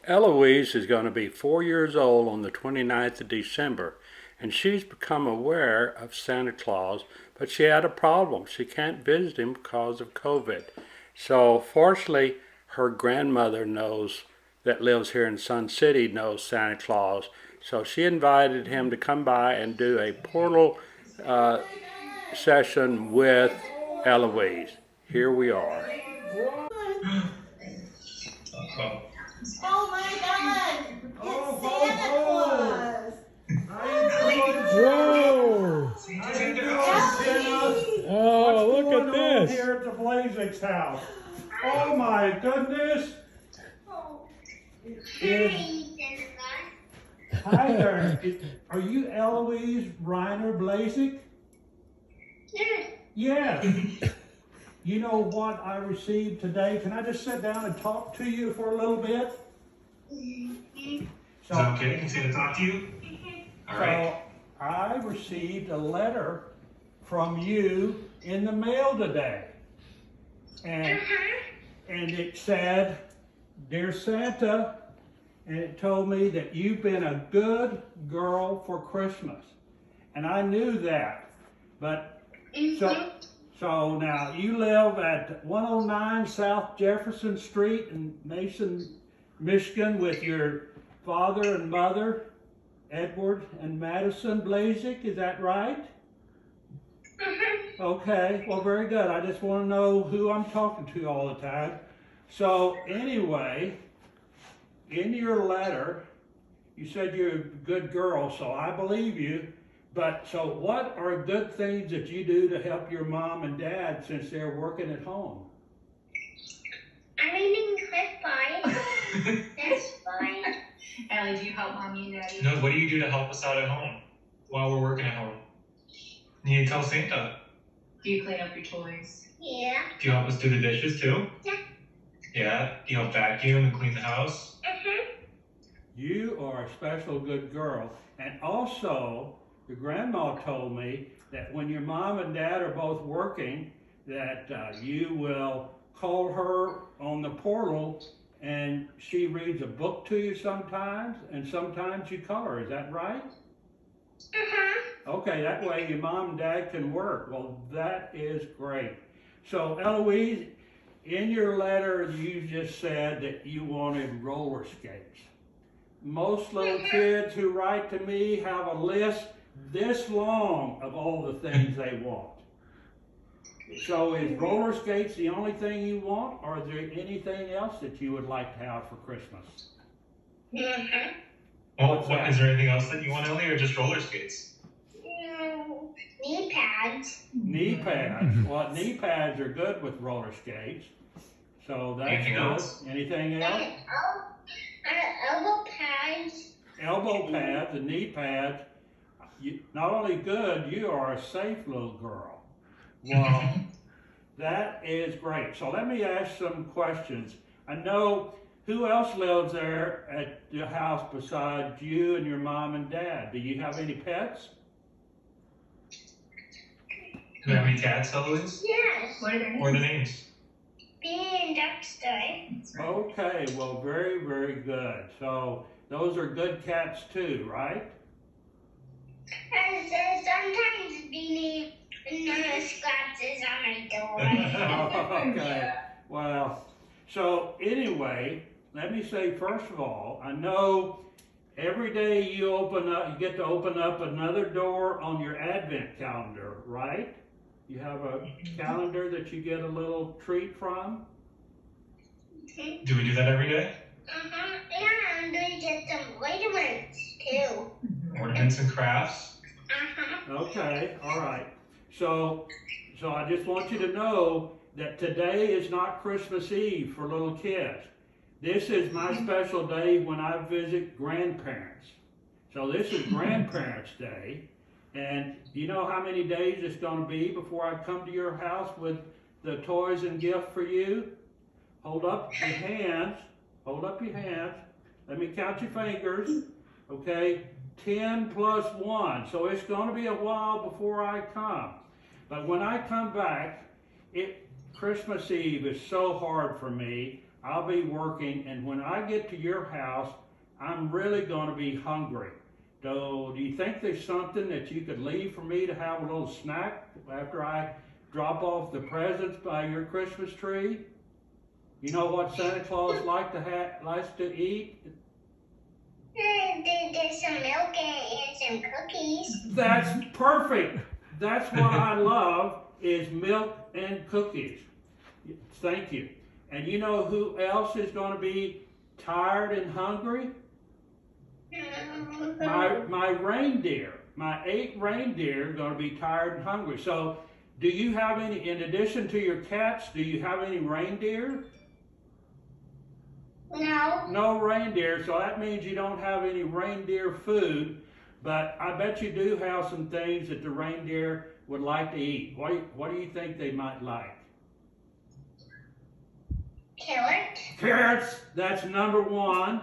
Eloise is going to be 4 years old on the 29th of December, and she's become aware of Santa Claus, but she had a problem. She can't visit him because of COVID. So, fortunately, her grandmother that lives here in Sun City knows Santa Claus. So, she invited him to come by and do a portal uh, session with Eloise. Here we are. Oh my God! It's Santa Claus! How you doing? Whoa! How you doing? Oh, look at this! Here at the Blazek's house. Oh my goodness! Hi there. Are you Eloise Reiner Blazek? Yes. You know what I received today? Can I just sit down and talk to you for a little bit? So, okay, can I talk to you? All right. So I received a letter from you in the mail today. And it said, "Dear Santa," and it told me that you've been a good girl for Christmas. And I knew that. But so now you live at 109 South Jefferson Street in Mason, Michigan with your father and mother, Edward and Madison Blazek, is that right? Okay, well, very good. I just want to know who I'm talking to all the time. So anyway, in your letter, you said you're a good girl, so I believe you. But so what are good things that you do to help your mom and dad since they're working at home? I'm eating Cliff Bars. That's fine. Allie, do you help Mommy and Daddy? No, what do you do to help us out at home while we're working at home? You need to tell Santa. Do you clean up your toys? Yeah. Do you help us do the dishes too? Yeah. Yeah? Do you help vacuum and clean the house? You are a special good girl. And also, your grandma told me that when your mom and dad are both working, that you will call her on the portal and she reads a book to you sometimes, and sometimes you color. Is that right? Okay, that way your mom and dad can work. Well, that is great. So, Eloise, in your letter, you just said that you wanted roller skates. Most little kids who write to me have a list this long of all the things they want. So is roller skates the only thing you want, or is there anything else that you would like to have for Christmas? Well, is there anything else that you want, Ellie, or just roller skates? Knee pads. Knee pads. Well, knee pads are good with roller skates. So that's Anything good. else? Anything else? Elbow pads. Elbow pads and knee pads. Not only good, you are a safe little girl. Well, that is great. So let me ask some questions. I know, who else lives there at your house besides you and your mom and dad? Do you have any pets? Do you have any cats, Eloise? Yes. What are their names? What are the names? Beanie and Dexter. Okay, well, very, very good. So those are good cats too, right? And sometimes Beanie scratches on my door. Okay, well, so anyway, let me say first of all, I know every day you get to open up another door on your Advent calendar, right? You have a calendar that you get a little treat from? Do we do that every day? And we get some vitamins too. Ornaments and crafts? Okay, all right. So I just want you to know that today is not Christmas Eve for little kids. This is my special day when I visit grandparents. So this is Grandparents' Day. And do you know how many days it's going to be before I come to your house with the toys and gift for you? Hold up your hands. Hold up your hands. Let me count your fingers. Okay, 10 plus 1. So it's going to be a while before I come. But when I come back, Christmas Eve is so hard for me. I'll be working, and when I get to your house, I'm really going to be hungry. So do you think there's something that you could leave for me to have a little snack after I drop off the presents by your Christmas tree? You know what Santa Claus likes to eat? There's some milk and some cookies. That's perfect. That's what I love is milk and cookies. Thank you. And you know who else is going to be tired and hungry? My reindeer. My 8 reindeer are going to be tired and hungry. So do you have any, in addition to your cats, do you have any reindeer? No. No reindeer, so that means you don't have any reindeer food, but I bet you do have some things that the reindeer would like to eat. What do you think they might like? Carrots. Carrots, that's number 1.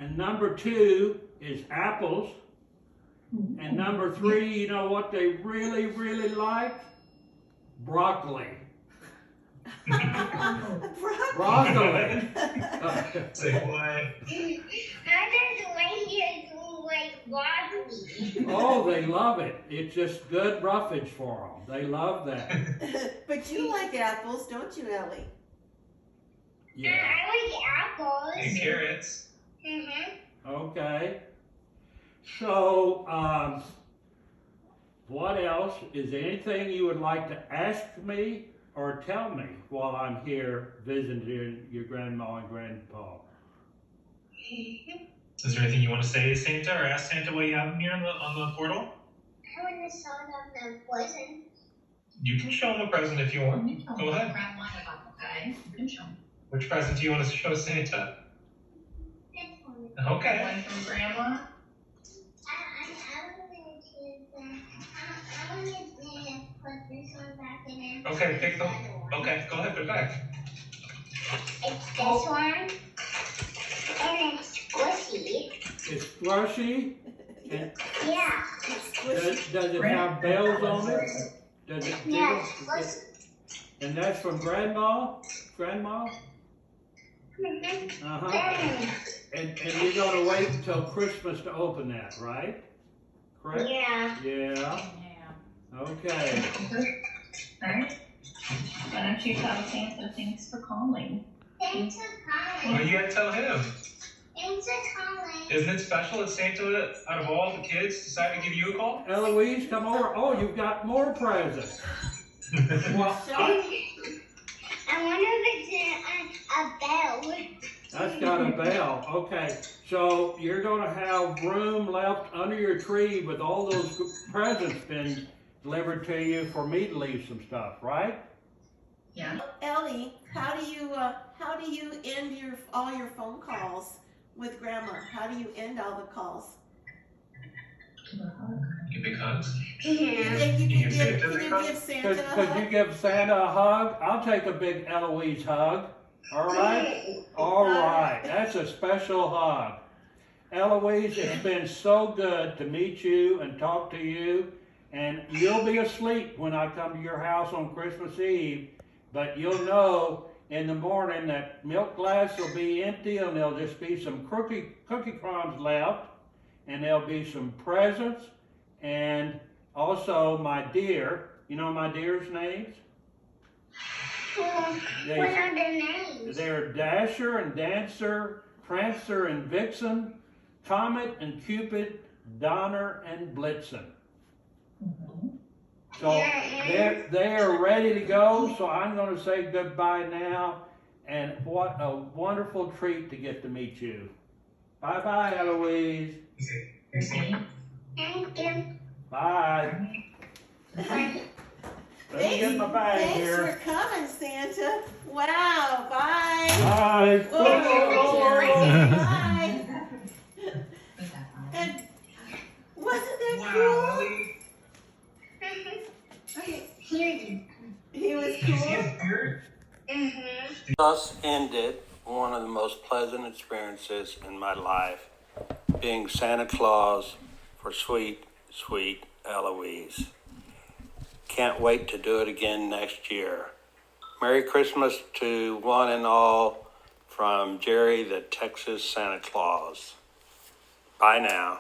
And number 2 is apples. And number 3, you know what they really, really like? Broccoli. Broccoli. Say what? How does reindeer do like broccoli? Oh, they love it. It's just good roughage for them. They love that. But you like apples, don't you, Ellie? Yeah. I like apples. And carrots. Okay. So, what else? Is there anything you would like to ask me or tell me while I'm here visiting your grandma and grandpa? Is there anything you want to say to Santa or ask Santa while you have him here on the portal? I want to show them the present. You can show him a present if you want. Go ahead. Okay, you can show 'em. Which present do you want to show Santa? This one. Okay. One from Grandma. I want to choose that. I want to put this one back in there. Okay, pick them. Okay, go ahead, put it back. It's this one. And it's squishy. It's squishy. Yeah. Yeah. It's squishy. Does it have bells on it? Does it? Yeah, it's squishy. And that's from grandma? Grandma? Uh-huh. And you're going to wait until Christmas to open that, right? Correct? Yeah. Yeah. Yeah. Okay. Alright. Why don't you tell Santa thanks for calling? Thanks for Well, calling. you gotta tell him. Thanks for calling. Isn't it special that Santa, out of all the kids, decided to give you a call? Eloise, come over. Oh, you've got more presents. Well, I wonder if it's a bell. that's got a bell. Okay. So you're going to have room left under your tree with all those presents been delivered to you for me to leave some stuff, right? Yeah. Ellie, how do you end all your phone calls with Grandma? How do you end all the calls? You big hugs. You think you You can give give, Santa can you the give Santa a Could you hug? give Santa a hug? I'll take a big Eloise hug. All right? All right. That's a special hug. Eloise, it's been so good to meet you and talk to you. And you'll be asleep when I come to your house on Christmas Eve. But you'll know in the morning that milk glass will be empty and there'll just be some cookie crumbs left. And there'll be some presents. And also my deer. You know my deer's names? What are the names? They're Dasher and Dancer, Prancer and Vixen, Comet and Cupid, Donner and Blitzen. So they are ready to go, so I'm going to say goodbye now, and what a wonderful treat to get to meet you. Bye-bye, Eloise. Thank you. Bye. Let me get my bag Thanks here. for coming, Santa. Wow, bye. Bye. Bye. And wasn't that cool? Okay, he was cool. Thus ended one of the most pleasant experiences in my life, being Santa Claus for sweet, sweet Eloise. Can't wait to do it again next year. Merry Christmas to one and all from Jerry the Texas Santa Claus. Bye now.